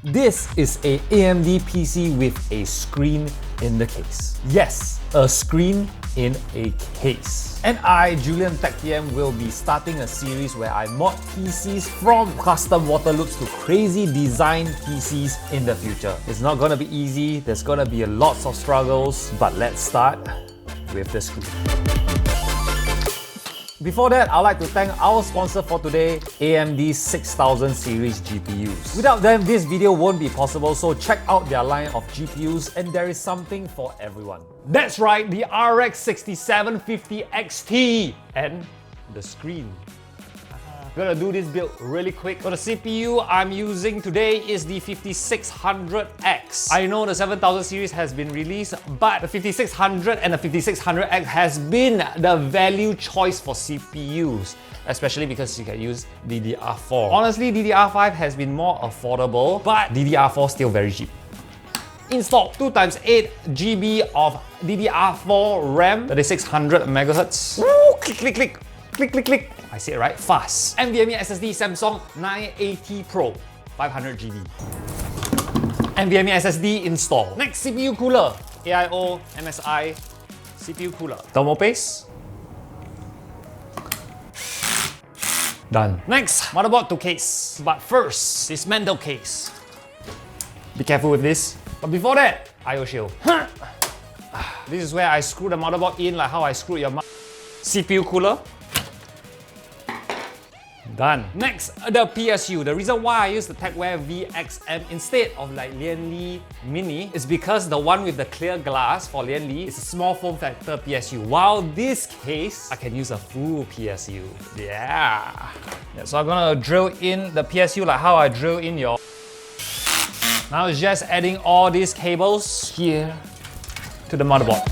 This is a AMD PC with a screen in the case. Yes, a screen in a case. And I, JulianTechTM, will be starting a series where I mod PCs from custom water loops to crazy design PCs in the future. It's not gonna be easy, there's gonna be lots of struggles, but let's start with the screen. Before that, I'd like to thank our sponsor for today, AMD 6000 series GPUs. Without them, this video won't be possible, so check out their line of GPUs and there is something for everyone. That's right, the RX 6750 XT and the screen. I'm gonna do this build really quick. So the CPU I'm using today is the 5600X. I know the 7000 series has been released, but the 5600 and the 5600X has been the value choice for CPUs, especially because you can use DDR4. Honestly, DDR5 has been more affordable, but DDR4 still very cheap. Installed 2x8 GB of DDR4 RAM, 3600 MHz. Woo, click, click, click. Click, click, click. I say it right, fast. NVMe SSD Samsung 980 Pro, 500 GB. NVMe SSD installed. Next, CPU cooler. AIO MSI CPU cooler. Thermal paste. Done. Next, motherboard to case. But first, dismantle case. Be careful with this. But before that, IO shield. This is where I screw the motherboard in, like how I screwed your CPU cooler. Done. Next, the PSU. The reason why I use the Techware VXM instead of like Lianli Mini is because the one with the clear glass for Lianli is a small form factor PSU, while this case, I can use a full PSU. Yeah, so I'm gonna drill in the PSU like how I drill in your... Now it's just adding all these cables here to the motherboard.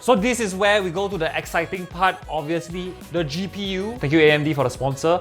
So this is where we go to the exciting part, obviously, the GPU. Thank you AMD for the sponsor,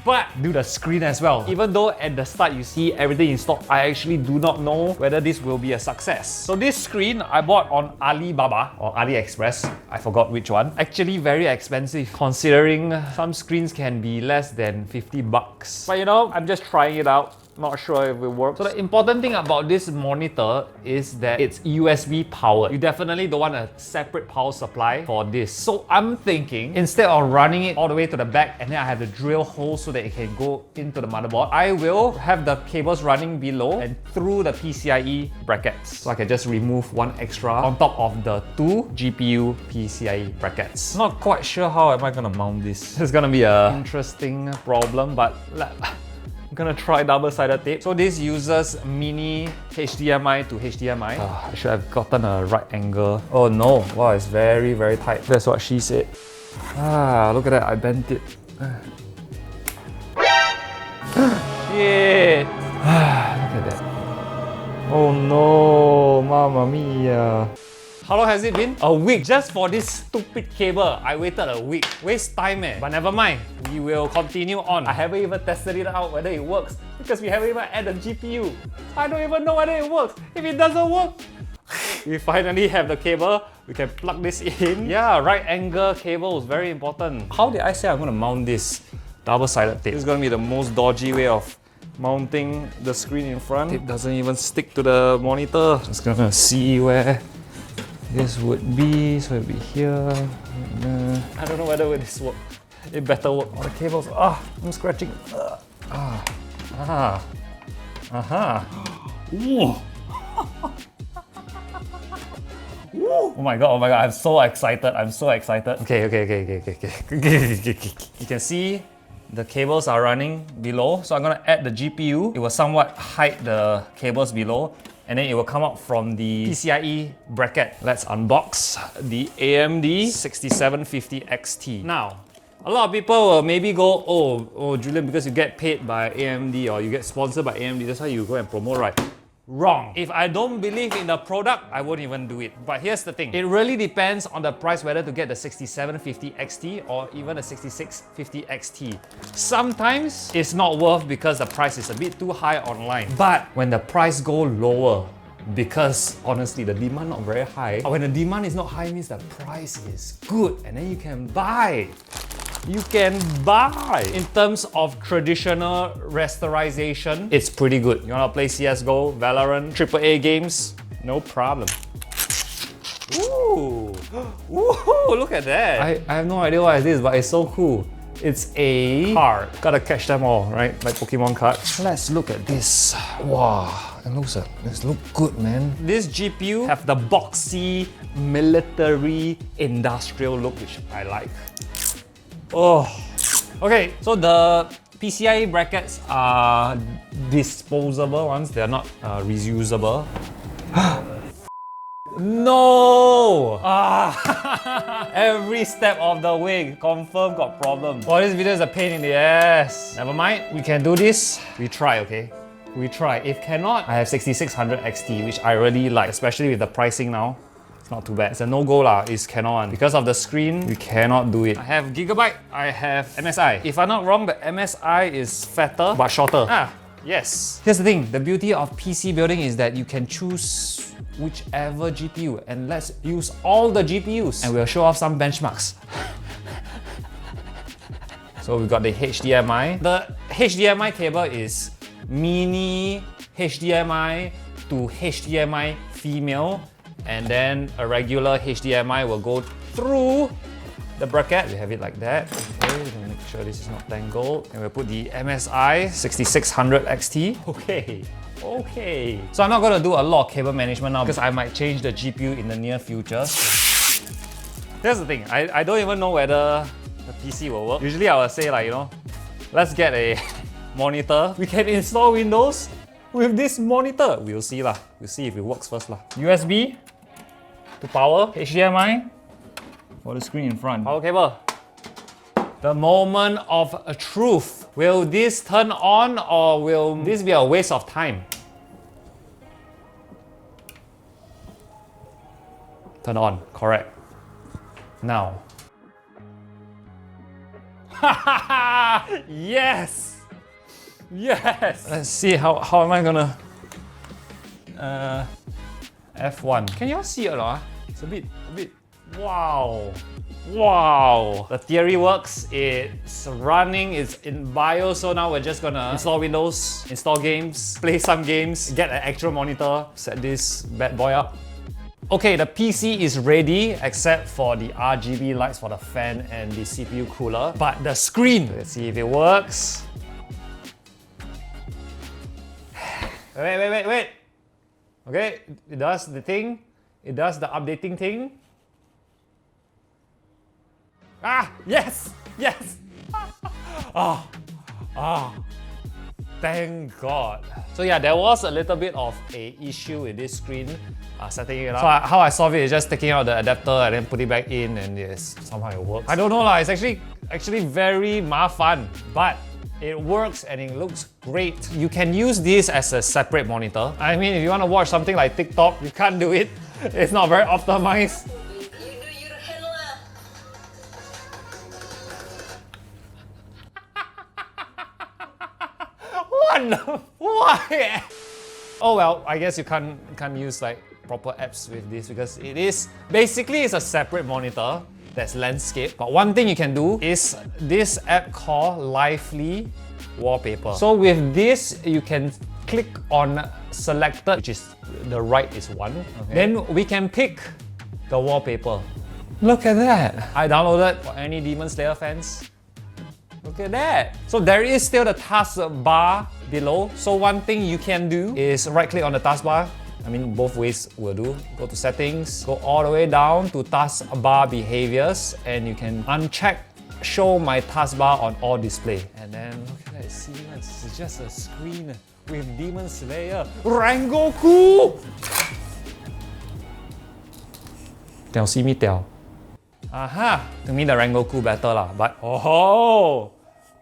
but do the screen as well. Even though at the start you see everything in stock, I actually do not know whether this will be a success. So this screen I bought on Alibaba or AliExpress, I forgot which one. Actually very expensive considering some screens can be less than 50 bucks. But you know, I'm just trying it out. Not sure if it works. So the important thing about this monitor is that it's USB powered. You definitely don't want a separate power supply for this. So I'm thinking, instead of running it all the way to the back and then I have to drill holes so that it can go into the motherboard, I will have the cables running below and through the PCIe brackets. So I can just remove one extra on top of the two GPU PCIe brackets. Not quite sure how am I gonna mount this. It's gonna be an interesting problem, but I'm gonna try double-sided tape. So this uses mini HDMI to HDMI. I should have gotten a right angle. Oh no, wow, it's very, very tight. That's what she said. Look at that, I bent it. Yeah. Look at that. Oh no, mamma mia. How long has it been? A week. Just for this stupid cable, I waited a week. Waste time But never mind, we will continue on. I haven't even tested it out whether it works because we haven't even added the GPU. I don't even know whether it works. If it doesn't work, we finally have the cable. We can plug this in. Yeah, right angle cable is very important. How did I say I'm gonna mount this? Double-sided tape. This is gonna be the most dodgy way of mounting the screen in front. It doesn't even stick to the monitor. Just gonna see where this would be, so it'll be here. I don't know whether this works. It better work. All the cables. I'm scratching. Oh my god, I'm so excited. Okay. You can see the cables are running below. So I'm gonna add the GPU. It will somewhat hide the cables below, and then it will come out from the PCIe bracket. Let's unbox the AMD 6750 XT. Now, a lot of people will maybe go, oh Julian, because you get paid by AMD or you get sponsored by AMD, that's why you go and promote, right? Wrong. If I don't believe in the product, I won't even do it. But here's the thing. It really depends on the price whether to get the 6750 XT or even the 6650 XT. Sometimes it's not worth because the price is a bit too high online. But when the price go lower, because honestly the demand not very high, when the demand is not high means the price is good and then you can buy. you can buy. In terms of traditional rasterization, it's pretty good. You wanna play CSGO, Valorant, AAA games? No problem. Ooh, ooh, look at that. I have no idea what it is, but it's so cool. It's a card. Gotta catch them all, right? Like Pokemon cards. Let's look at this. Wow, this looks good, man. This GPU have the boxy, military, industrial look, which I like. Oh, okay. So the PCI brackets are disposable ones. They're not reusable. No! Every step of the way, confirm got problem. Oh, this video is a pain in the ass. Never mind, we can do this. We try, okay? We try. If cannot, I have 6600 XT, which I really like, especially with the pricing now. It's not too bad. It's a no-go lah, it's cannot. Because of the screen, we cannot do it. I have Gigabyte, I have MSI. If I'm not wrong, the MSI is fatter, but shorter. Yes. Here's the thing, the beauty of PC building is that you can choose whichever GPU, and let's use all the GPUs and we'll show off some benchmarks. So we've got the HDMI. The HDMI cable is mini HDMI to HDMI female, and then a regular HDMI will go through the bracket. We have it like that. Okay, we're gonna make sure this is not tangled. And we'll put the MSI 6600 XT. Okay. So I'm not gonna do a lot of cable management now because I might change the GPU in the near future. Here's the thing, I don't even know whether the PC will work. Usually I will say like, you know, let's get a monitor. We can install Windows with this monitor. We'll see lah. We'll see if it works first lah. USB to power, HDMI for the screen in front. Power cable. The moment of truth. Will this turn on or will this be a waste of time? Turn on, correct. Now. Yes! Yes! Let's see, how am I gonna... F1. Can you all see it or not? It's a bit... Wow! Wow! The theory works, it's running, it's in BIOS, so now we're just gonna install Windows, install games, play some games, get an actual monitor, set this bad boy up. Okay, the PC is ready except for the RGB lights for the fan and the CPU cooler. But the screen, let's see if it works. Wait. Okay, it does the thing. It does the updating thing. Yes! Thank God. So yeah, there was a little bit of an issue with this screen, setting it up. So how I solved it is just taking out the adapter and then put it back in, and yes, somehow it works. I don't know lah, it's actually very mafan, but it works and it looks great. You can use this as a separate monitor. I mean, if you want to watch something like TikTok, you can't do it. It's not very optimized. Why? Oh well, I guess you can't use like proper apps with this because it is basically it's a separate monitor that's landscape. But one thing you can do is this app called Lively Wallpaper. So with this, you can click on selected, which is the right is one. Okay. Then we can pick the wallpaper. Look at that. I downloaded for any Demon Slayer fans. Look at that. So there is still the taskbar below. So one thing you can do is right click on the taskbar. I mean, both ways will do. Go to settings, go all the way down to taskbar behaviors, and you can uncheck show my taskbar on all display. And then look at that, it's seamless. It's just a screen with Demon Slayer. Rengoku! Tell, see me tell. Aha! To me the Rengoku better lah, but oh!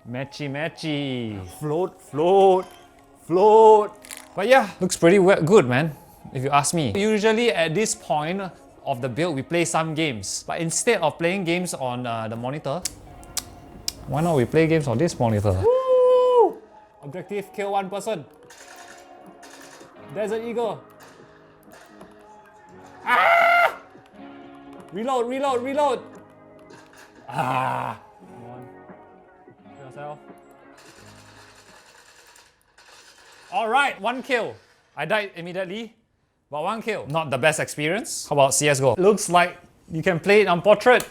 Matchy. Float. But yeah, looks pretty good, man, if you ask me. Usually at this point of the build, we play some games. But instead of playing games on the monitor, why not we play games on this monitor? Woo! Objective, kill one person. Desert Eagle. Ah! Reload. Ah! Come on. Self. Alright, 1 kill. I died immediately, but 1 kill. Not the best experience. How about CSGO? Looks like you can play it on portrait.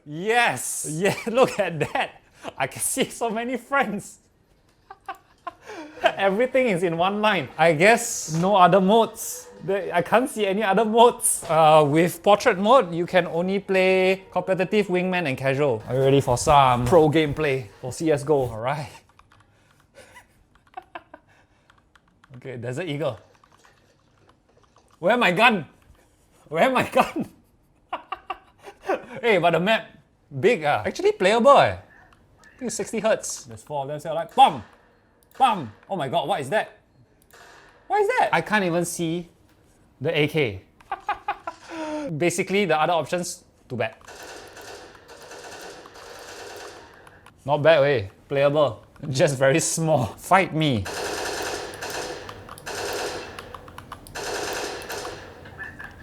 Yes! Yeah, look at that. I can see so many friends. Everything is in one line. I guess no other modes. I can't see any other modes. With portrait mode, you can only play competitive, wingman, and casual. Are you ready for some pro gameplay for CSGO? Alright. Okay, Desert Eagle. Where my gun? Where my gun? Hey, but the map, big Actually playable I think it's 60 Hz. There's 4 of them, so like, BAM! BAM! Oh my god, what is that? What is that? I can't even see the AK. Basically, the other options, too bad. Not bad, way. Playable. Just very small. Fight me.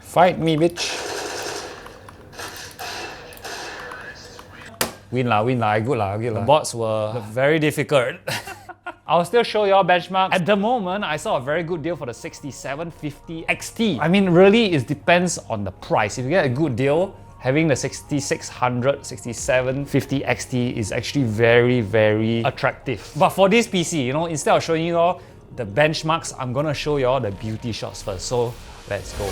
Fight me, bitch. Win lah, good lah. The bots were very difficult. I'll still show you all benchmarks. At the moment, I saw a very good deal for the 6750 XT. I mean, really, it depends on the price. If you get a good deal, having the 6600, 6750 XT is actually very, very attractive. But for this PC, you know, instead of showing you all the benchmarks, I'm gonna show you all the beauty shots first. So let's go.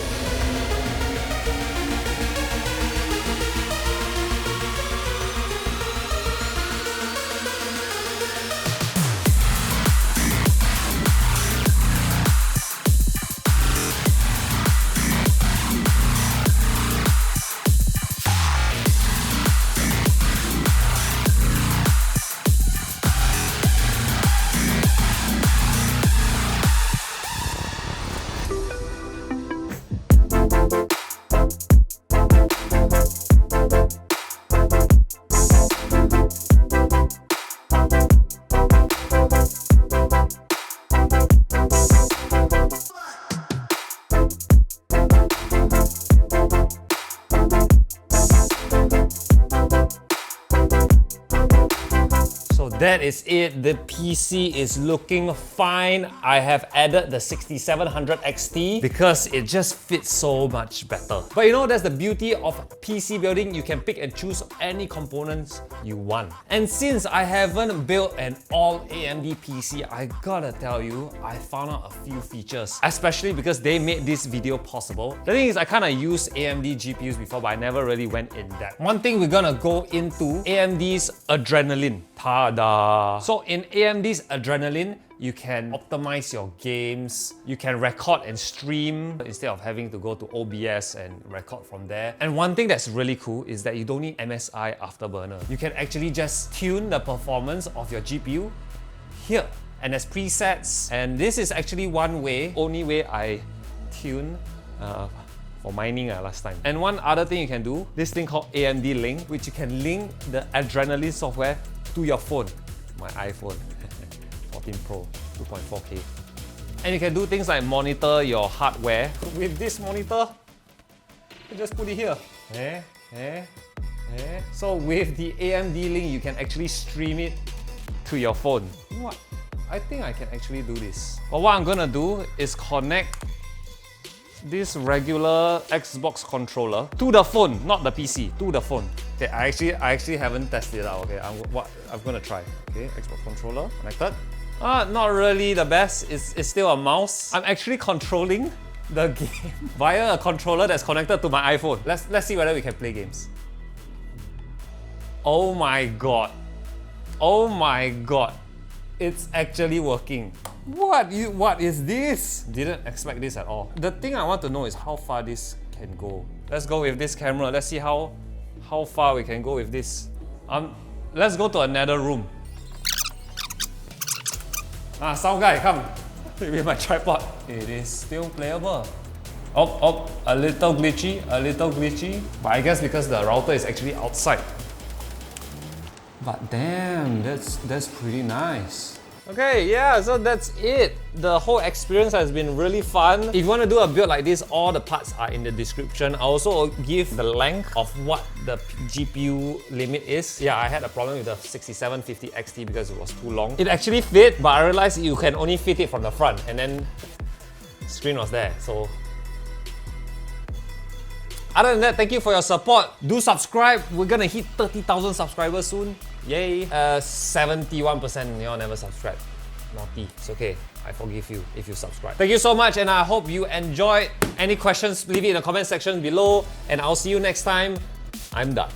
That is it. The PC is looking fine. I have added the 6700 XT because it just fits so much better. But you know, that's the beauty of PC building. You can pick and choose any components you want. And since I haven't built an all AMD PC, I gotta tell you, I found out a few features, especially because they made this video possible. The thing is, I kinda used AMD GPUs before, but I never really went in depth. One thing we're gonna go into AMD's Adrenaline. Ta-da! So in AMD's Adrenaline, you can optimize your games, you can record and stream instead of having to go to OBS and record from there. And one thing that's really cool is that you don't need MSI Afterburner. You can actually just tune the performance of your GPU here. And there's presets, and this is actually only way I tune for mining last time. And one other thing you can do, this thing called AMD Link, which you can link the Adrenaline software to your phone. My iPhone 14 Pro, 2.4K. And you can do things like monitor your hardware. With this monitor, you just put it here. So with the AMD Link, you can actually stream it to your phone. What? I think I can actually do this. But what I'm gonna do is connect this regular Xbox controller to the phone, not the PC, to the phone. Okay, I actually haven't tested it out. Okay, I'm gonna try. Okay, Xbox controller connected. Not really the best. It's still a mouse. I'm actually controlling the game via a controller that's connected to my iPhone. Let's see whether we can play games. Oh my god! Oh my god! It's actually working. What is this? Didn't expect this at all. The thing I want to know is how far this can go. Let's go with this camera. Let's see how far we can go with this. Let's go to another room. Sound guy, come. With my tripod. It is still playable. Oh, a little glitchy. But I guess because the router is actually outside. But damn, that's pretty nice. Okay, yeah, so that's it. The whole experience has been really fun. If you want to do a build like this, all the parts are in the description. I also give the length of what the GPU limit is. Yeah, I had a problem with the 6750 XT because it was too long. It actually fit, but I realized you can only fit it from the front, and then the screen was there, so. Other than that, thank you for your support. Do subscribe. We're gonna hit 30,000 subscribers soon. Yay. 71% y'all never subscribe. Naughty. It's okay. I forgive you if you subscribe. Thank you so much, and I hope you enjoyed. Any questions, leave it in the comment section below, and I'll see you next time. I'm done.